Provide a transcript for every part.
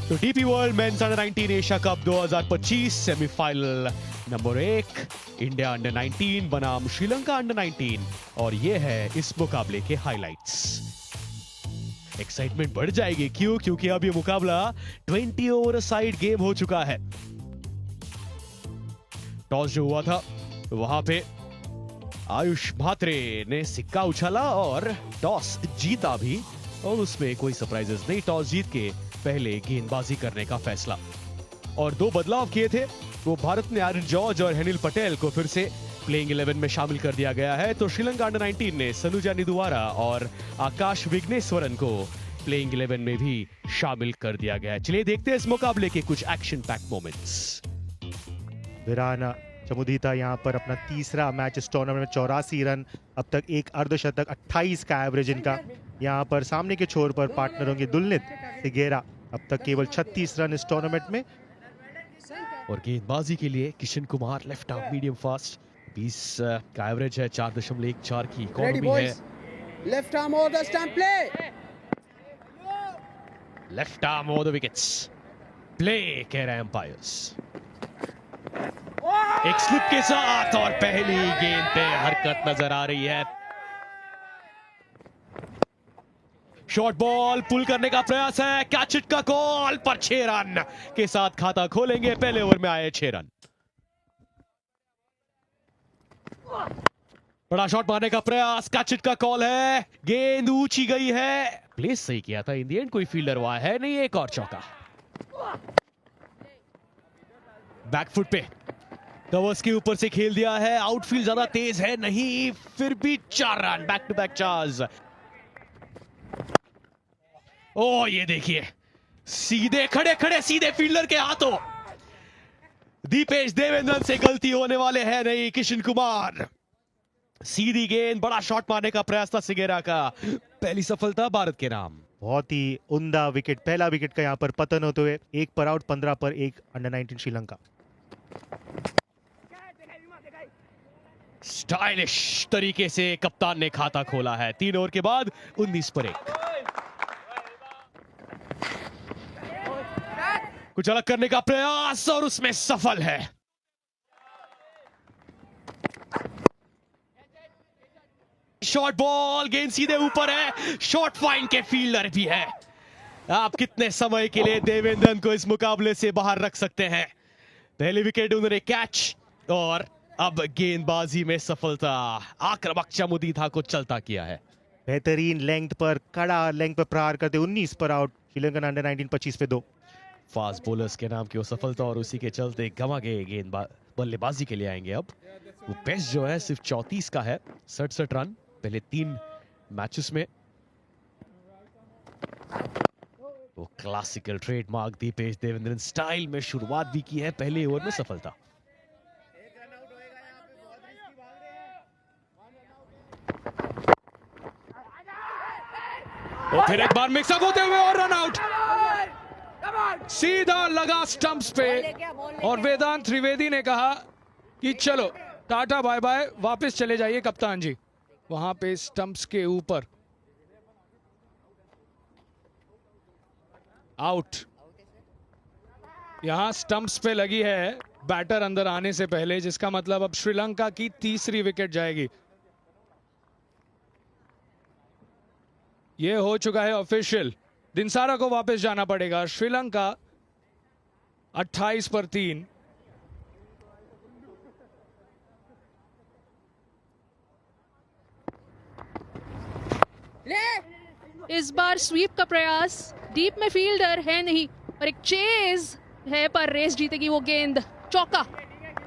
तो DP world men's under 19 Asia cup 2025 semifinal number 1 India under 19 बनाम Sri Lanka under 19 और ये है इस मुकाबले के हाइलाइट्स। एक्साइटमेंट बढ़ जाएगी क्योंकि अब ये मुकाबला 20 ओवर साइड गेम हो चुका है। टॉस जो हुआ था वहां पे आयुष म्हात्रे ने सिक्का उछाला और टॉस जीता भी, और उसमें कोई सरप्राइजेस नहीं। टॉस जीत के पहले गेंदबाजी करने का फैसला और दो बदलाव किए थे। वो भारत ने आर्यन जॉर्ज और हेनिल पटेल को फिर से प्लेइंग 11 में शामिल कर दिया गया है, तो श्रीलंका अंडर 19 ने सनुजा निदुवारा और आकाश विघ्नेश्वरन को प्लेइंग 11 में भी शामिल कर दिया गया है। चलिए देखते हैं इस मुकाबले के कुछ एक्शन पैक्ड मोमेंट्स। विराना चमुदीता यहाँ पर अपना तीसरा मैच इस टूर्नामेंट में 84 रन, अब तक एक अर्धशतक, 28 का एवरेज इनका। यहाँ पर सामने के छोर पर पार्टनर होंगे दुलनित सिगेरा, अब तक केवल 36 रन इस टूर्नामेंट में। और गेंदबाजी के लिए Kishan Kumar left arm medium fast, 20 का एवरेज है, 4.14 की इकोनॉमी है। Left arm over the stump play, left arm over the wickets play कह रहे हैं अंपायर्स। एक स्लिप के साथ और पहली गेंद पे हरकत नजर आ रही है। शॉर्ट बॉल पुल करने का प्रयास है, कैच इट का कॉल पर 6 रन के साथ खाता खोलेंगे। पहले ओवर में आए 6 रन। बड़ा शॉट मारने का प्रयास, कैच इट का कॉल है, गेंद ऊंची गई है। प्लेस सही किया था, इन दी एंड कोई फील्डर हुआ है नहीं, एक और चौका। बैकफुट पे कवर्स के ऊपर से खेल दिया है, आउटफील्ड ज्यादा तेज है नहीं, फिर भी 4 run, back to back charge. ओ ये देखिए, सीधे खड़े खड़े सीधे फील्डर के हाथों। दीपेश देवेंद्रन से गलती होने वाले हैं नहीं, किशन कुमार। सीधी गेंद, बड़ा शॉट मारने का प्रयास था सिगेरा का, पहली सफलता भारत के नाम। बहुत ही उम्दा विकेट, पहला विकेट का यहाँ पर पतन होते हुए 1 पर आउट, 15 पर 1 अंडर 19 श्रीलंका। स्टाइलिश तरीके से कप्तान ने खाता खोला है। 3 ओवर के बाद 19 पर 1। कुछ अलग करने का प्रयास और उसमें सफल है। शॉर्ट बॉल, गेंद सीधे ऊपर है, शॉर्ट फाइंड के फील्डर भी है। आप कितने समय के लिए देवेंद्रन को इस मुकाबले से बाहर रख सकते हैं। पहली विकेट उन्होंने कैच और अब गेंदबाजी में सफलता। आक्रामक चमुदीता को चलता किया है। बेहतरीन लेंथ पर, कड़ा लेंथ पर प्रहार करते 19 पर आउट, श्रीलंकन अंडर 19 25 पे 2। फास्ट बॉलर्स के नाम की वो सफलता और उसी के चलते गंवा गए गेंद बल्लेबाजी के लिए आएंगे। अब वो पेस जो है सिर्फ 34 का है, 67 रन पहले 3 मैचेस में। वो classical trademark Deepesh Devendran style में शुरुआत भी की है, पहले ओवर में सफलता। और फिर एक बार मिक्सअप होते हुए और रन आउट, सीधा लगा स्टंप्स पे और वेदांत त्रिवेदी ने कहा कि चलो टाटा बाय बाय, वापस चले जाइए कप्तान जी। वहां पे स्टंप्स के ऊपर आउट। यहां स्टंप्स पे लगी है बैटर अंदर आने से पहले, जिसका मतलब अब श्रीलंका की तीसरी विकेट जाएगी। यह हो चुका है ऑफिशियल, दिनसारा को वापस जाना पड़ेगा। श्रीलंका 28 पर 3। इस बार स्वीप का प्रयास, डीप में फील्डर है नहीं और एक चेज है पर रेस जीतेगी वो गेंद। चौका,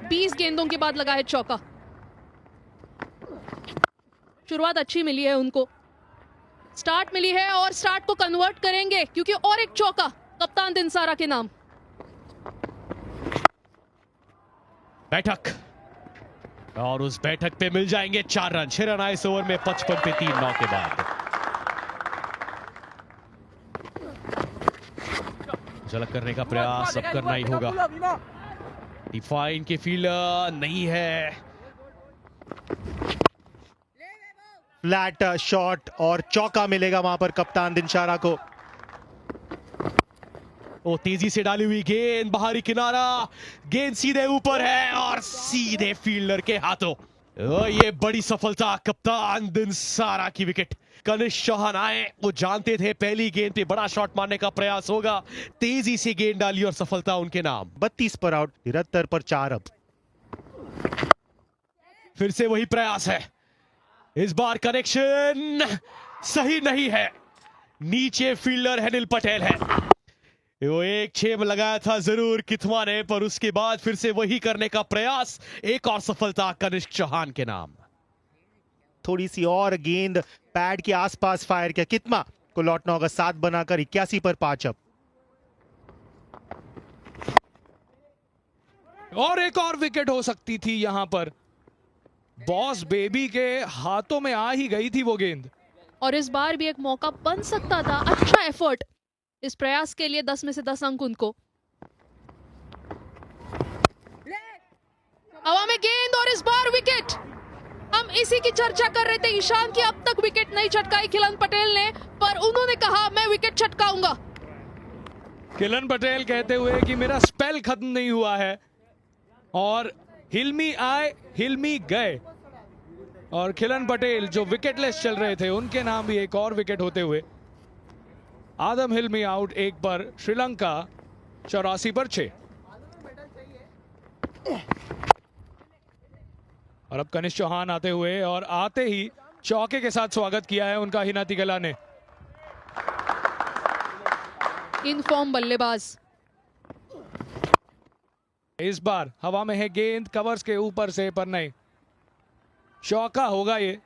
20 गेंदों के बाद लगा है चौका। शुरुआत अच्छी मिली है उनको, स्टार्ट मिली है और स्टार्ट को कन्वर्ट करेंगे क्योंकि और एक चौका कप्तान दिनसारा के नाम। बैठक और उस बैठक पे मिल जाएंगे 4 रन। 6 रन आए इस ओवर में, 55 पे 3 9 के बाद। झलक करने का प्रयास अब करना ही होगा। डिफाइन के फील्डर नहीं है। फ्लैट शॉट और चौका मिलेगा वहां पर कप्तान दिनसारा को। वो तेजी से डाली हुई गेंद, बाहरी किनारा, गेंद सीधे ऊपर है और सीधे फील्डर के हाथों। ये बड़ी सफलता, कप्तान दिनसारा की विकेट। कनिष्क चौहान आए, वो जानते थे पहली गेंद पे बड़ा शॉट मारने का प्रयास होगा, तेजी से गेंद डाली और सफलता उनके नाम। 32 पर आउट, 73 पर 4 अब। फिर से वही प्रयास है, इस बार कनेक्शन सही नहीं है, नीचे फील्डर अनिल पटेल है। वो एक छेम लगाया था जरूर किथवा ने, पर उसके बाद फिर से वही करने का प्रयास, एक और सफलता कनिष्क चौहान के नाम। थोड़ी सी और गेंद पैड के आसपास फायर किया, किथवा को लौटना होगा 7 बनाकर 81 पर 5 अब। और एक और विकेट हो सकती थी यहां पर, बॉस बेबी के हाथों में आ ही गई थी वो गेंद। और इस बार भी एक मौका बन सकता था। अच्छा एफर्ट, इस प्रयास के लिए 10 में से 10 अंक उनको। हवा में गेंद और इस बार विकेट। हम इसी की चर्चा कर रहे थे, ईशान की अब तक विकेट नहीं छटकाई खिलन पटेल ने, पर उन्होंने कहा मैं विकेट छटकाऊंगा। खिलन पटेल कहते हुए कि मेरा स्पेल खत्म नहीं हुआ है, और हिल्मी आए हिल्मी गए, और खिलन पटेल जो विकेटलेस चल रहे थे उनके नाम भी एक और विकेट होते हुए। आदम हिल्मी आउट 1 पर, श्रीलंका 84 पर 6। और अब कनिष्क चौहान आते हुए, और आते ही चौके के साथ स्वागत किया है उनका हिना तिगला ने। इन फॉर्म बल्लेबाज। इस बार हवा में है गेंद, कवर्स के ऊपर से, पर नहीं, चौका होगा ये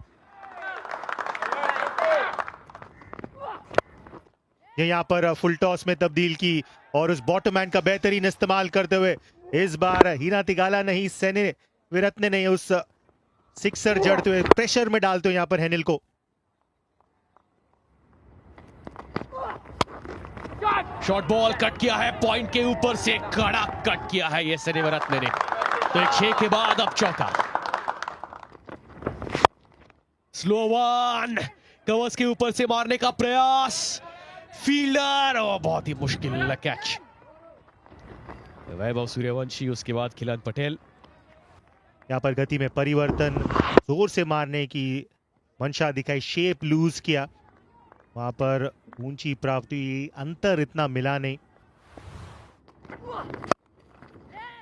यहाँ पर फुल टॉस में तब्दील की और उस बॉटमैन का बेहतरीन इस्तेमाल करते हुए इस बार हिना तिगाला नहीं, सेने विरत्ने नहीं, उस सिक्सर जड़ते हुए प्रेशर में डालते हुए यहाँ पर हेनिल को। शॉर्ट बॉल कट किया है, पॉइंट के ऊपर से कड़ा कट किया है ये सेने विरत्ने ने। तो एक 6 के बाद अब चौका। स्लो वन, कवर्स के ऊपर से मारने का प्रयास, फील्डर, और बहुत ही मुश्किल कैच। वैभव सूर्यवंशी, उसके बाद खिलन पटेल। यहाँ पर गति में परिवर्तन, जोर से मारने की मंशा दिखाई, शेप लूज किया, वहां पर ऊंची प्राप्ति, अंतर इतना मिला नहीं।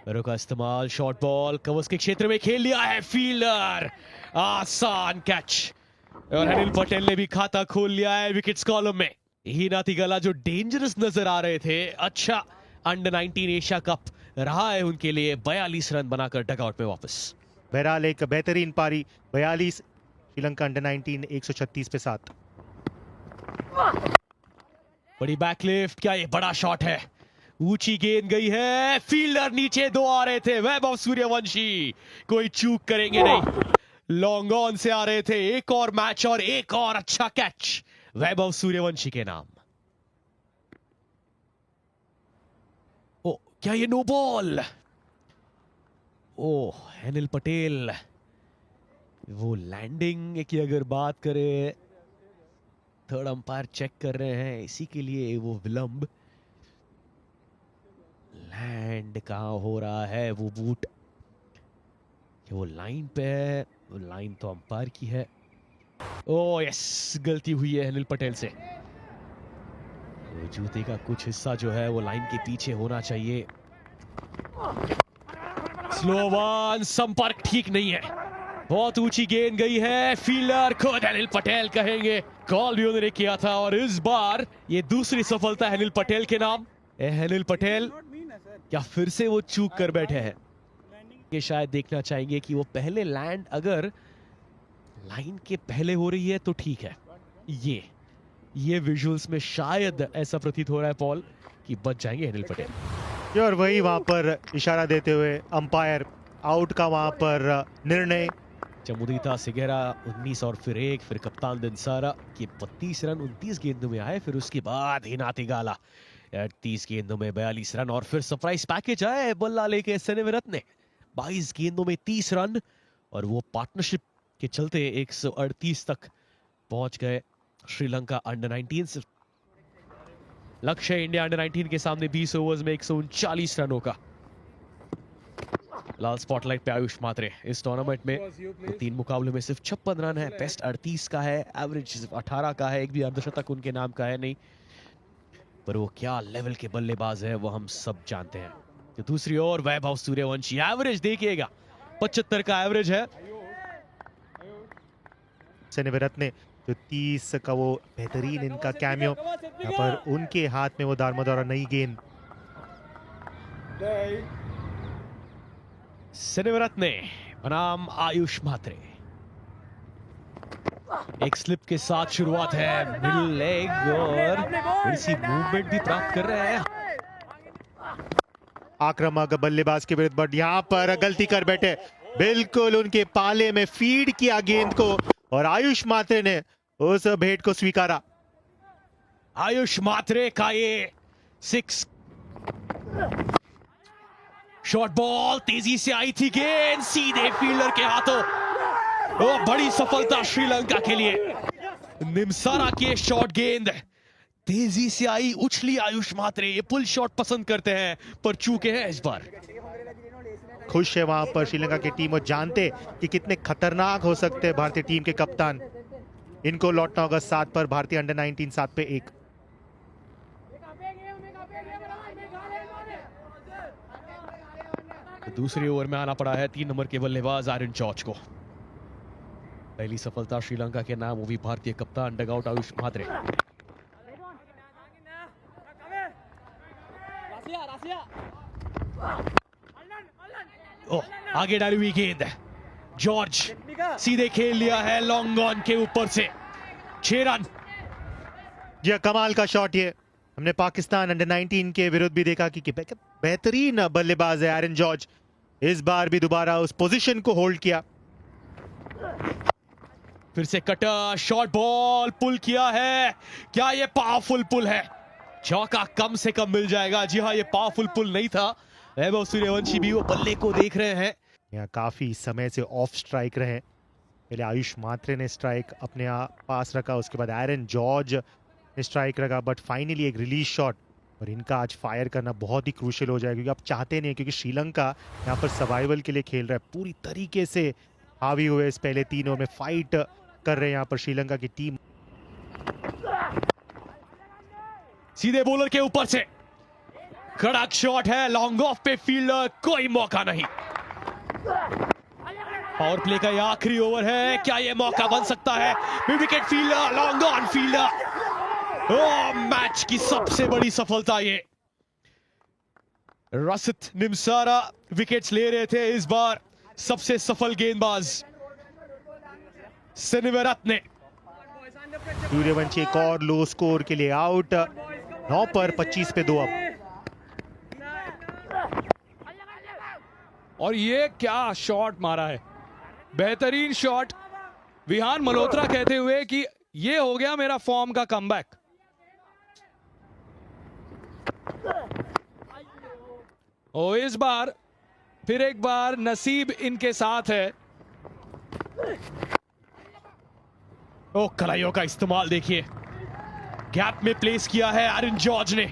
पैरों का इस्तेमाल, शॉर्ट बॉल कवर्स के क्षेत्र में खेल लिया है, फील्डर, आसान कैच, और अनिल पटेल ने भी खाता खोल लिया है विकेट्स कॉलम में। हिना तिगाला जो डेंजरस नजर आ रहे थे, अच्छा अंडर 19 एशिया कप रहा है उनके लिए, 42 रन बनाकर डगआउट में वापस। बहरहाल एक बेहतरीन पारी, 42, श्रीलंका अंडर 19 136 पे 7। बड़ी बैकलिफ्ट, क्या ये बड़ा शॉट है, ऊंची गेंद गई है, फील्डर नीचे, 2 आ रहे थे, वैभव सूर्यवंशी कोई चूक करेंगे नहीं, लॉन्ग ऑन से आ रहे थे, एक और मैच और एक और अच्छा कैच वैभव सूर्यवंशी के नाम। ओ क्या ये नो बॉल, ओह अनिल पटेल, वो लैंडिंग की अगर बात करें, थर्ड अंपायर चेक कर रहे हैं, इसी के लिए वो विलंब। लैंड कहां हो रहा है, वो बूट वो लाइन पे है, वो लाइन तो अंपायर की है। ओ यस, गलती हुई है अनिल पटेल से, वो जूते का कुछ हिस्सा जो है वो लाइन के पीछे होना चाहिए। स्लो वन, संपर्क ठीक नहीं है, बहुत ऊंची गेंद गई है, फील्डर खुद अनिल पटेल कहेंगे, कॉल भी उन्होंने किया था, और इस बार ये दूसरी सफलता है अनिल पटेल के नाम। अनिल पटेल क्या फिर से वो चूक कर बैठे हैं, ये शायद देखना चाहेंगे कि वो पहले लैंड अगर लाइन के पहले हो रही है तो ठीक है, ये विजुअल्स में शायद ऐसा प्रतीत हो रहा है पॉल कि बच जाएंगे अनिल पटेल। और वही वहां पर इशारा देते हुए अंपायर आउट का वहां पर निर्णय। चमुदीता सिगेरा 19 और फिर 1, फिर कप्तान दिनसारा के 32 रन 29 गेंदों में आए, फिर उसके बाद हिना तिगाला 30 गेंदों में 42 रन, और फिर सरप्राइज पैकेज आए बल्ला लेके सेने विरत्ने 22 गेंदों में 30 रन, और वो पार्टनरशिप के चलते 138 तक पहुंच गए श्रीलंका अंडर 19। लक्ष्य इंडिया अंडर 19 के सामने 20 ओवर्स में 139 रनों का। लाल स्पॉटलाइट पे आयुष मात्रे। इस टूर्नामेंट में 3 मुकाबलों में सिर्फ 56 रन है, बेस्ट 38 का है, एवरेज सिर्फ 18 का है, एक भी अर्धशतक उनके नाम का है नहीं। पर वो क्या लेवल के बल्लेबाज है वो हम सब जानते हैं। तो दूसरी ओर वैभव सूर्यवंशी, एवरेज देखिएगा 75 का एवरेज है। सेनेविरत्ने ने जो 30 का वो बेहतरीन इनका कैमियो, यहाँ पर उनके हाथ में वो दारमदार नई गेंद। सेनेविरत्ने बनाम आयुष मात्रे। एक स्लिप के साथ शुरुआत है, मिडिल लेग और थोड़ी सी मूवमेंट भी प्राप्त कर रहे हैं। आक्रामक बल्लेबाज के विरुद्ध, बट यहाँ पर गलती कर बैठे, बिल्कुल उनके पाले में फीड किया गेंद को और आयुष मात्रे ने उस भेंट को स्वीकारा। आयुष मात्रे का ये 6 शॉर्ट बॉल, तेजी से आई थी गेंद, सीधे फील्डर के हाथों। वो बड़ी सफलता श्रीलंका के लिए। निमसारा की शॉर्ट गेंद तेजी से आई, उछली आयुष मात्रे। ये पुल शॉट पसंद करते हैं पर चूके हैं इस बार। खुश है वहां पर श्रीलंका की टीम और जानते कि कितने खतरनाक हो सकते हैं भारतीय टीम के कप्तान। इनको लौटना होगा 7 पर, भारतीय अंडर 19 7 पे 1। दूसरी ओवर में आना पड़ा है 3 नंबर के बल्लेबाज आयरन जॉर्ज को। पहली सफलता श्रीलंका के नाम, वो भी भारतीय कप्तान डगआउट आयुष मात्रे। आगे डाली हुई गेंद, जॉर्ज सीधे खेल लिया है लॉन्ग ऑन के ऊपर से, 6 रन। यह कमाल का शॉट। ये हमने पाकिस्तान अंडर 19 के विरुद्ध भी देखा कि बेहतरीन बल्लेबाज है आयरन जॉर्ज। इस बार भी दोबारा उस पोजीशन को होल्ड किया। फिर से कटर, शॉर्ट बॉल, पुल किया है। क्या ये पावरफुल पुल है? चौका कम से कम मिल जाएगा। जी हाँ, ये पावरफुल पुल नहीं था। वैभव सूर्यवंशी भी वो बल्ले को देख रहे हैं। यहाँ काफी समय से ऑफ स्ट्राइक रहे। पहले आयुष मात्रे ने स्ट्राइक अपने पास रखा, उसके बाद आयरन जॉर्ज ने स्ट्राइक रखा, बट फाइनली एक रिलीज शॉट। और इनका आज फायर करना बहुत ही क्रूशियल हो जाएगा, क्योंकि आप चाहते नहीं, क्योंकि श्रीलंका यहाँ पर सर्वाइवल के लिए खेल रहा है। पूरी तरीके से हावी हुए इस पहले 3 ओवर में फाइट कर रहे हैं यहाँ पर श्रीलंका की टीम। सीधे बॉलर के ऊपर से कड़क शॉट है, लॉन्ग ऑफ पे फील्डर, कोई मौका नहीं। पावर प्ले का ये आखिरी ओवर है, क्या ये मौका बन सकता है? Mid wicket fielder, long on fielder. Match की सबसे बड़ी सफलता ये। रसित निमसारा विकेट्स ले रहे थे इस बार। सबसे सफल गेंदबाज सेनेविरत्ने। सूर्यवंशी एक और लो स्कोर के लिए आउट। 9 पर 25 पे 2 अब। और ये क्या शॉट मारा है, बेहतरीन शॉट। विहान मल्होत्रा कहते हुए कि ये हो गया मेरा फॉर्म का कमबैक। और इस बार फिर एक बार नसीब इनके साथ है। ओ, कलाइयों का इस्तेमाल देखिए, गैप में प्लेस किया है आयरन जॉर्ज ने।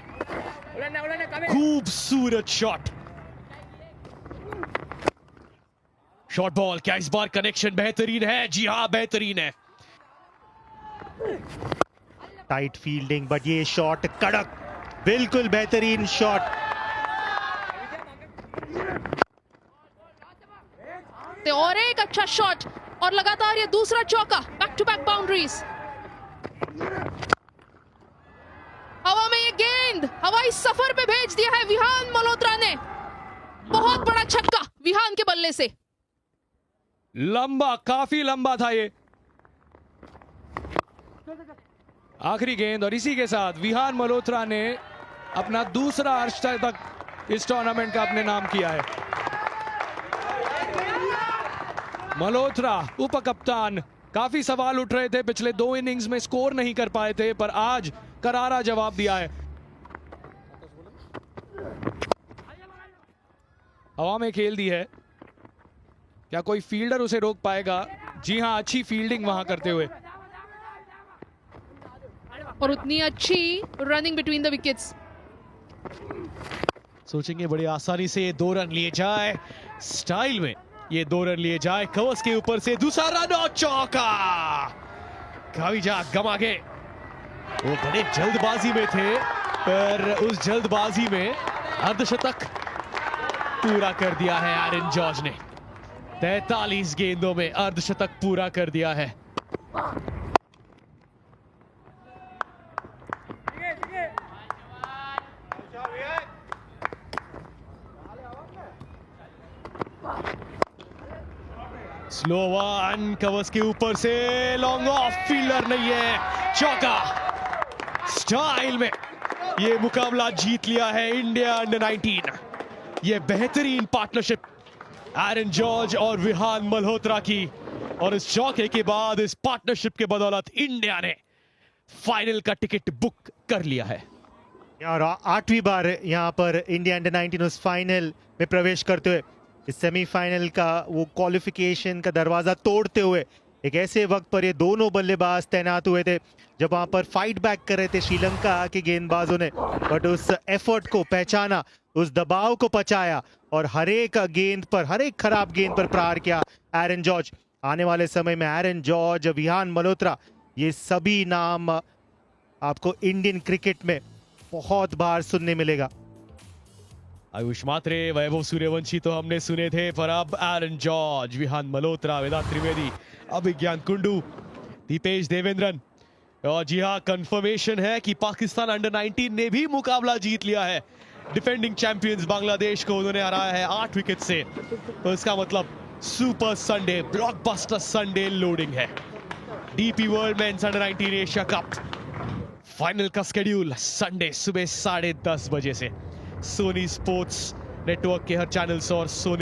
खूबसूरत शॉट। शॉर्ट बॉल, क्या इस बार कनेक्शन बेहतरीन है? जी हां, बेहतरीन है। टाइट फील्डिंग, बट ये शॉट कड़क, बिल्कुल बेहतरीन शॉट। और एक अच्छा शॉट और लगातार ये दूसरा चौका, बैक टू बैक बाउंड्रीज। हवा में ये गेंद हवाई सफर पे भेज दिया है विहान मल्होत्रा ने। बहुत बड़ा छक्का विहान के बल्ले से। लंबा, काफी लंबा था ये आखिरी गेंद। और इसी के साथ विहान मल्होत्रा ने अपना दूसरा अर्धशतक इस टूर्नामेंट का अपने नाम किया है। मल्होत्रा उप कप्तान, काफी सवाल उठ रहे थे पिछले 2 इनिंग्स में, स्कोर नहीं कर पाए थे, पर आज करारा जवाब दिया है। हवा में खेल दी है, क्या कोई फील्डर उसे रोक पाएगा? जी हां, अच्छी फील्डिंग वहां करते हुए। और उतनी अच्छी रनिंग बिटवीन द विकेट्स। सोचेंगे बड़ी आसानी से ये 2 रन लिए जाए, स्टाइल में ये 2 रन लिए जाए, कवर्स के ऊपर से दूसरा रन और चौका। काविजा गमागे वो बड़े जल्दबाजी में थे, पर उस जल्दबाजी में अर्धशतक पूरा कर दिया है एरन जॉर्ज ने। 43 गेंदों में अर्धशतक पूरा कर दिया है। स्लो वन, कवर्स के ऊपर से लॉन्ग ऑफ, फील्डर नहीं है, चौका। स्टाइल में ये मुकाबला जीत लिया है इंडिया अंडर 19। ये बेहतरीन पार्टनरशिप एरन जॉर्ज और विहान मल्होत्रा की, और इस चौके के बाद इस पार्टनरशिप के बदौलत इंडिया ने फाइनल का टिकट बुक कर लिया है। और 8वीं बार यहाँ पर इंडिया अंडर 19 उस फाइनल में प्रवेश करते हुए, इस सेमीफाइनल का वो क्वालिफिकेशन का दरवाजा तोड़ते हुए एक ऐसे वक्त पर ये दोनों बल्लेबाज तैनात हुए थे जब वहां पर फाइट बैक कर रहे थे श्रीलंका के गेंदबाजों ने, बट उस एफर्ट को पहचाना, उस दबाव को पचाया और हर एक गेंद पर, हर एक खराब गेंद पर प्रहार किया एरन जॉर्ज। आने वाले समय में एरन जॉर्ज, विहान मल्होत्रा, ये सभी नाम आपको इंडियन क्रिकेट में बहुत बार सुनने मिलेगा। आयुष मात्रे, वैभव सूर्यवंशी तो हमने सुने थे, पर अब एरन जॉर्ज, विहान मल्होत्रा, वेदांत त्रिवेदी, अभिज्ञान कुंडू, दीपेश देवेंद्रन। और जी हाँ, कंफर्मेशन है कि पाकिस्तान अंडर 19 ने भी मुकाबला जीत लिया है। डिफेंडिंग चैंपियंस बांग्लादेश को उन्होंने हराया है 8 विकेट से। तो इसका मतलब super Sunday, blockbuster Sunday loading है। DP world men's under 19 Asia Cup final का शेड्यूल संडे सुबह 10:30 बजे से सोनी स्पोर्ट्स नेटवर्क के हर चैनल्स और सोनी